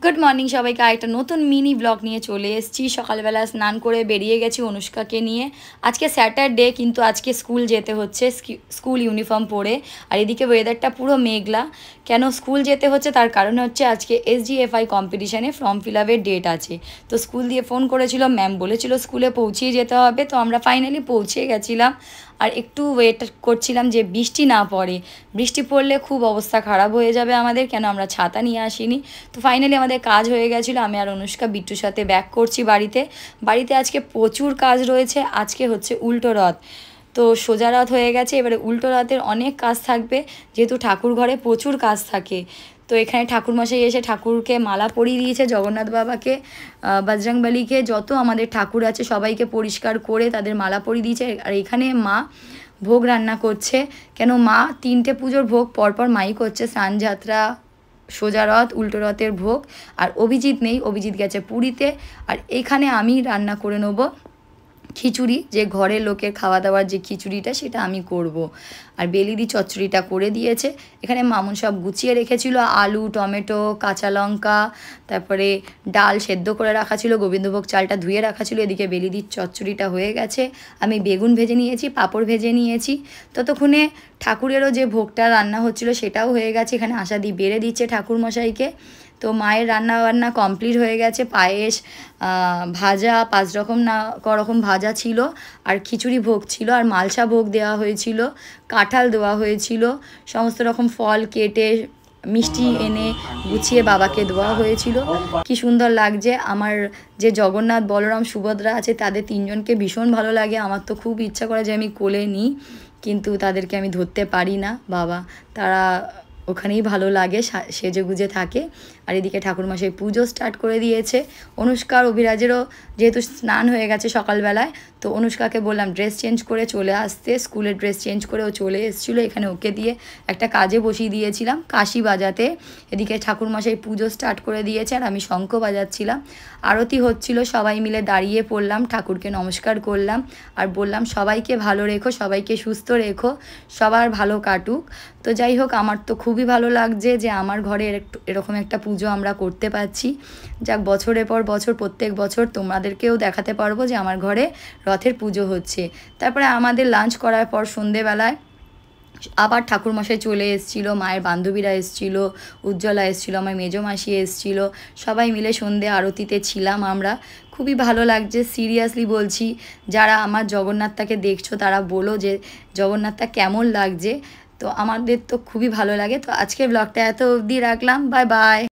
Good morning সবাইকে আরেকটা নতুন মিনি ব্লগ নিয়ে চলে এসেছি। সকালবেলা স্নান করে বেরিয়ে গেছি অনুষ্কাকে নিয়ে। আজকে স্যাটারডে, কিন্তু আজকে স্কুল যেতে হচ্ছে স্কুল ইউনিফর্ম পরে। আর এদিকে ওয়েদারটা পুরো মেঘলা। কেন স্কুল যেতে হচ্ছে তার কারণ হচ্ছে আজকে SGFI কম্পিটিশানে ফর্ম ফিল আপের ডেট আছে। তো স্কুল দিয়ে ফোন করেছিল, ম্যাম বলেছিল স্কুলে পৌঁছিয়ে যেতে হবে। তো আমরা ফাইনালি পৌঁছে গেছিলাম। আর একটু ওয়েট করছিলাম যে বৃষ্টি না পড়ে। বৃষ্টি পড়লে খুব অবস্থা খারাপ হয়ে যাবে আমাদের, কেন আমরা ছাতা নিয়ে আসিনি। তো ফাইনালি আমাদের কাজ হয়ে গেছিলো। আমি আর অনুষ্কা বিট্টুর সাথে ব্যাক করছি বাড়িতে আজকে প্রচুর কাজ রয়েছে। আজকে হচ্ছে উল্টো রথ, তো সোজা রথ হয়ে গেছে, এবারে উল্টো রথের অনেক কাজ থাকবে, যেহেতু ঠাকুর ঘরে প্রচুর কাজ থাকে। তো এখানে ঠাকুরমশাই এসে ঠাকুরকে মালা পরিয়ে দিয়েছে, জগন্নাথ বাবাকে, বজরংবলীকে, যত আমাদের ঠাকুর আছে সবাইকে পরিষ্কার করে তাদের মালা পরিয়ে দিয়েছে। আর এখানে মা ভোগ রান্না করছে, কেন মা 3টে পুজোর ভোগ পরপর মাই করছে, স্নানযাত্রা, সোজা রথ, উল্টো রথের ভোগ। আর অভিজিৎ নেই, অভিজিৎ গেছে পুরীতে। আর এখানে আমি রান্না করে নেবো খিচুড়ি, যে ঘরের লোকের খাওয়া দাওয়ার যে খিচুড়িটা সেটা আমি করব। আর বেলিদি চচ্চড়িটা করে দিয়েছে। এখানে মামুন সব গুছিয়ে রেখেছিল, আলু, টমেটো, কাঁচা লঙ্কা, তারপরে ডাল সেদ্ধ করে রাখা ছিল, গোবিন্দভোগ চালটা ধুয়ে রাখা ছিল। এদিকে বেলিদির চচ্চড়িটা হয়ে গেছে, আমি বেগুন ভেজে নিয়েছি, পাঁপড় ভেজে নিয়েছি। ততক্ষণে ঠাকুরেরও যে ভোগটা রান্না হচ্ছিল সেটাও হয়ে গেছে। এখানে আশাদি বেড়ে দিচ্ছে ঠাকুরমশাইকে। তো মায়ের রান্না কমপ্লিট হয়ে গেছে। পায়েস, ভাজা, 5 রকম না রকম ভাজা ছিল, আর খিচুড়ি ভোগ ছিল, আর মালসা ভোগ দেওয়া হয়েছিল, কাঁঠাল দেওয়া হয়েছিল, সমস্ত রকম ফল কেটে মিষ্টি এনে গুছিয়ে বাবাকে দেওয়া হয়েছিল। কি সুন্দর লাগছে। আমার যে জগন্নাথ, বলরাম, সুভদ্রা আছে তাদের 3জনকে ভীষণ ভালো লাগে। আমার তো খুব ইচ্ছা করে যে আমি কোলে নিই, কিন্তু তাদেরকে আমি ধরতে পারি না বাবা, তারা ওখানেই ভালো লাগে, সেজে গুজে থাকে। আর এদিকে ঠাকুরমশাই পুজো স্টার্ট করে দিয়েছে। অনুষ্কার অভিরাজেরও যেহেতু স্নান হয়ে গেছে সকালবেলায়, তো অনুষ্কাকে বললাম ড্রেস চেঞ্জ করে চলে আসতে। স্কুলের ড্রেস চেঞ্জ করে ও চলে এসেছিলো। এখানে ওকে দিয়ে একটা কাজে বসিয়ে দিয়েছিলাম, কাশি বাজাতে। এদিকে ঠাকুরমশাই পুজো স্টার্ট করে দিয়েছে, আর আমি শঙ্খ বাজাচ্ছিলাম। আরতি হচ্ছিল, সবাই মিলে দাঁড়িয়ে পড়লাম, ঠাকুরকে নমস্কার করলাম, আর বললাম সবাইকে ভালো রেখো, সবাইকে সুস্থ রেখো, সবার ভালো কাটুক। তো যাই হোক, আমার তো খুবই ভালো লাগছে যে আমার ঘরে এরকম একটা পুজো আমরা করতে পারছি। যাক, বছরের পর বছর, প্রত্যেক বছর তোমাদেরকেও দেখাতে পারবো যে আমার ঘরে রথের পুজো হচ্ছে। তারপরে আমাদের লাঞ্চ করার পর সন্ধেবেলায় আবার ঠাকুরমশাই চলে এসেছিলো, মায়ের বান্ধবীরা এসেছিলো, উজ্জ্বলা এসেছিলো, আমার মেজো মাসি এসেছিলো, সবাই মিলে সন্ধে আরতিতে ছিলাম আমরা। খুবই ভালো লাগছে, সিরিয়াসলি বলছি। যারা আমার জগন্নাথটাকে দেখছো তারা বলো যে জগন্নাথটা কেমন লাগছে। তো আমাদের তো খুবই ভালো লাগে। তো আজকের ব্লগটা এত অবধি রাখলাম, বাই বাই।